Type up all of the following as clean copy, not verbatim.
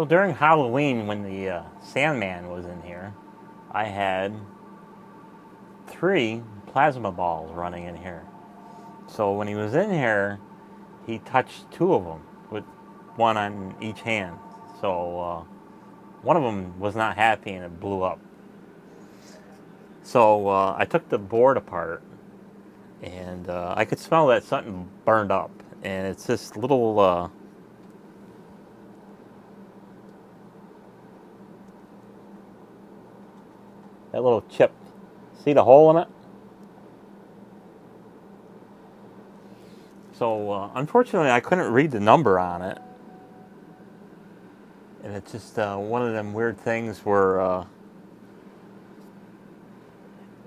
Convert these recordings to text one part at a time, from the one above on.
during Halloween, when the Sandman was in here, I had 3 plasma balls running in here. So when he was in here, he touched 2 of them with 1 on each hand. So one of them was not happy and it blew up. So I took the board apart and I could smell that something burned up. And it's this little that little chip. See the hole in it? So unfortunately, I couldn't read the number on it, and it's just one of them weird things where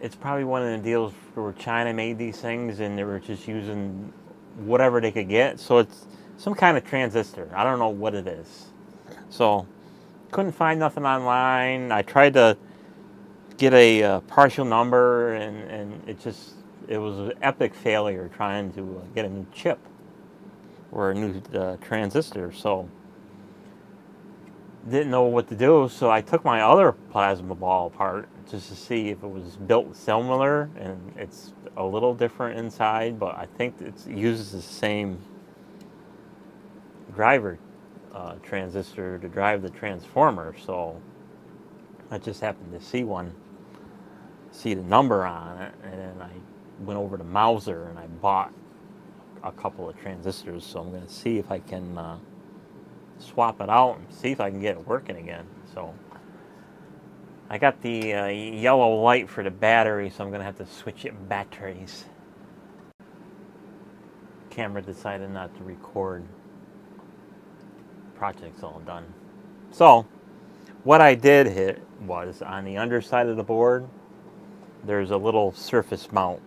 it's probably one of the deals where China made these things and they were just using whatever they could get. So it's some kind of transistor. I don't know what it is. So couldn't find nothing online. I tried to get a partial number, and it was an epic failure trying to get a new chip or a new transistor. So didn't know what to do. So I took my other plasma ball apart just to see if it was built similar, and it's a little different inside, but I think it uses the same driver transistor to drive the transformer. So I just happened to see the number on it, and then I went over to Mauser and I bought a couple of transistors. So I'm going to see if I can swap it out and see if I can get it working again. So I got the yellow light for the battery, so I'm going to have to switch it batteries. Camera decided not to record. Project's all done. So what I did hit was on the underside of the board, there's a little surface mount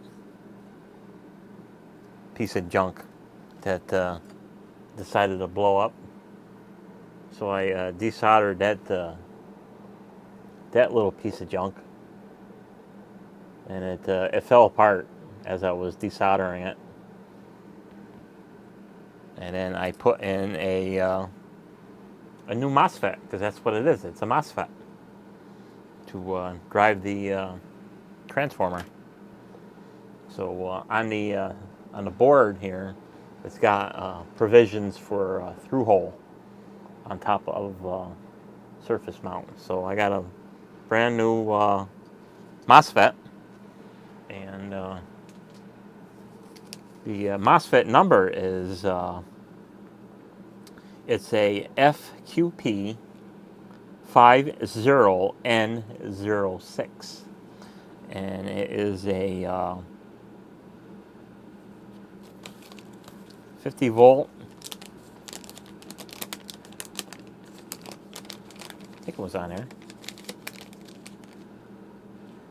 piece of junk that decided to blow up. So I desoldered that little piece of junk, and it fell apart as I was desoldering it. And then I put in a new MOSFET, because that's what it is. It's a MOSFET to drive the transformer. So on the board here, it's got provisions for a through hole on top of surface mount. So I got a brand new MOSFET, and the MOSFET number is it's a FQP 50N06, and it is a 50 volt. I think it was on there.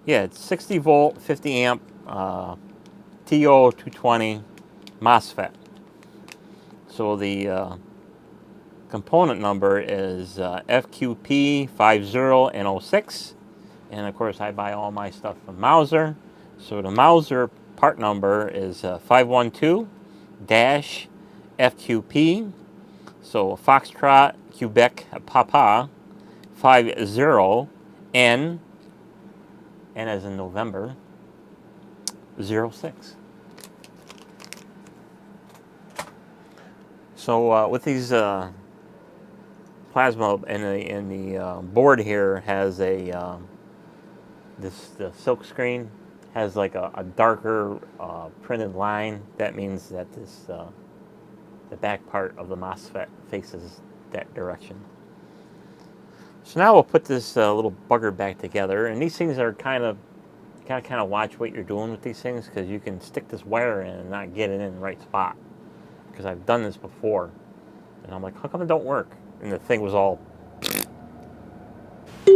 Yeah, it's 60 volt, 50 amp TO220 MOSFET. So the component number is FQP 50N06, and of course I buy all my stuff from Mauser. So the Mauser part number is 512-FQP. So Foxtrot Quebec Papa 50N, and as in November, 06. So with these plasma, and the board here has a the silk screen has like a darker printed line. That means that the back part of the MOSFET faces that direction. So now we'll put this little bugger back together, and these things are kind of watch what you're doing with these things, because you can stick this wire in and not get it in the right spot. Because I've done this before, and I'm like, how come it don't work? And the thing was all. We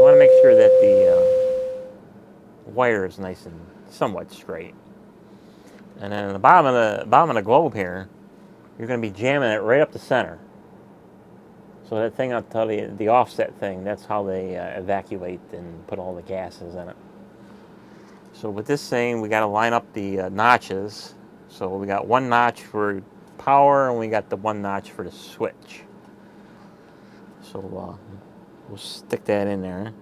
want to make sure that the wire is nice and somewhat straight. And then at the bottom of the globe here, you're going to be jamming it right up the center. So that thing, I'll tell you, the offset thing, that's how they evacuate and put all the gases in it. So with this thing, we got to line up the notches. So we got one notch for power, and we got the 1 notch for the switch. So we'll stick that in there.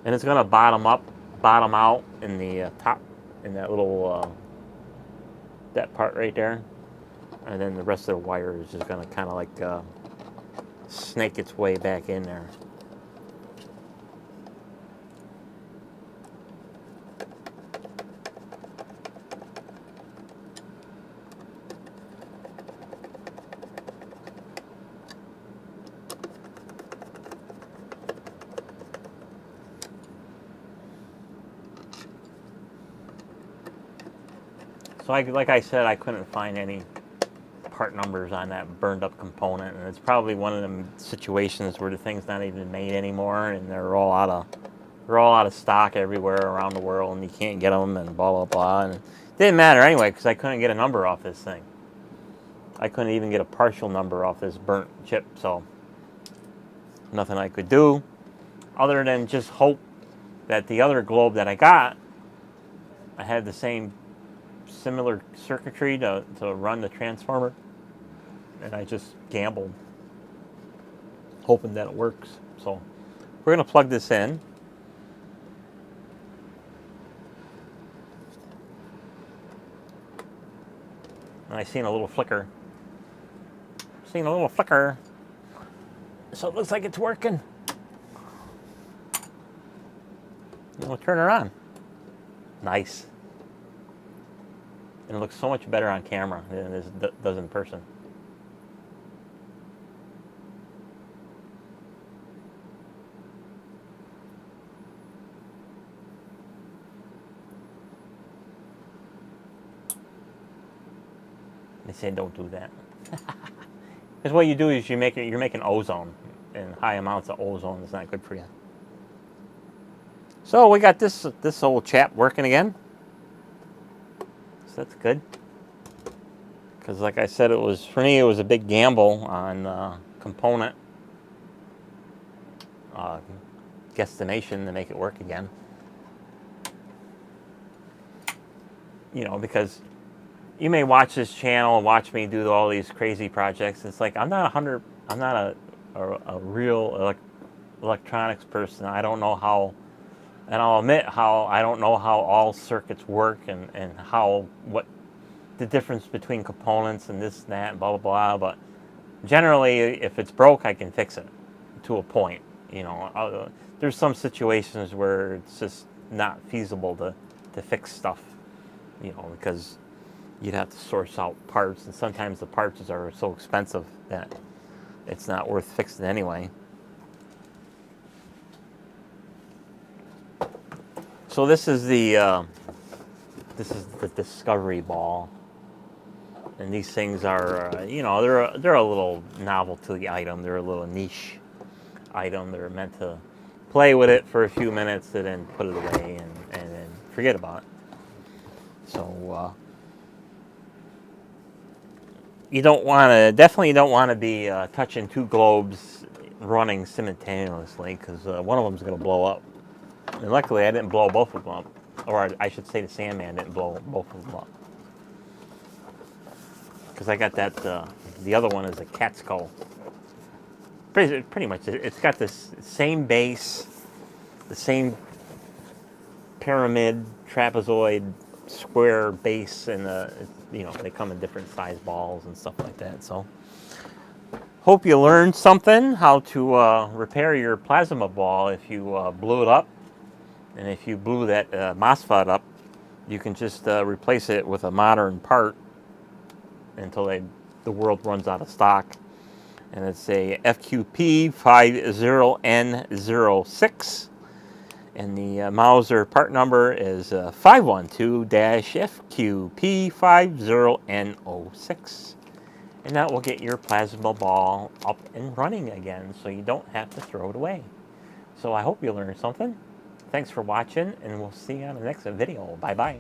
And it's gonna bottom out in the top, in that little, that part right there. And then the rest of the wire is just gonna kind of like snake its way back in there. So like I said, I couldn't find any part numbers on that burned up component, and it's probably one of them situations where the thing's not even made anymore, and they're all out of stock everywhere around the world, and you can't get them, and blah blah blah. And it didn't matter anyway because I couldn't get a number off this thing. I couldn't even get a partial number off this burnt chip, so nothing I could do other than just hope that the other globe that I got, I had the same similar circuitry to run the transformer, and I just gambled hoping that it works. So we're going to plug this in. And I seen a little flicker. So it looks like it's working. We'll turn her on. Nice. And it looks so much better on camera than it does in person. They say don't do that. Because what you do is you're making ozone, and high amounts of ozone is not good for you. So we got this old chap working again. So that's good. Because like I said, for me it was a big gamble on component guesstimation to make it work again. You know, because you may watch this channel and watch me do all these crazy projects. It's like I'm not a real electronics person. I don't know how, and I'll admit how I don't know how all circuits work and what the difference between components and this and that and blah blah blah. But generally, if it's broke, I can fix it to a point. You know, there's some situations where it's just not feasible to fix stuff. You know, because you'd have to source out parts, and sometimes the parts are so expensive that it's not worth fixing anyway. So this is the Discovery Ball, and these things are you know, they're a little novelty item. They're a little niche item. They're meant to play with it for a few minutes and then put it away and then forget about it. So you definitely don't want to be touching 2 globes running simultaneously, because one of them is going to blow up. And luckily I didn't blow both of them up, or I should say the Sandman didn't blow both of them up. Because I got that, the other one is a cat skull. Pretty much, it's got this same base, the same pyramid, trapezoid, square base, and you know, they come in different size balls and stuff like that. So hope you learned something, how to repair your plasma ball if you blew it up. And if you blew that MOSFET up, you can just replace it with a modern part until the world runs out of stock. And it's a FQP50N06. And the Mauser part number is 512-FQP50N06. And that will get your plasma ball up and running again, so you don't have to throw it away. So I hope you learned something. Thanks for watching, and we'll see you on the next video. Bye-bye.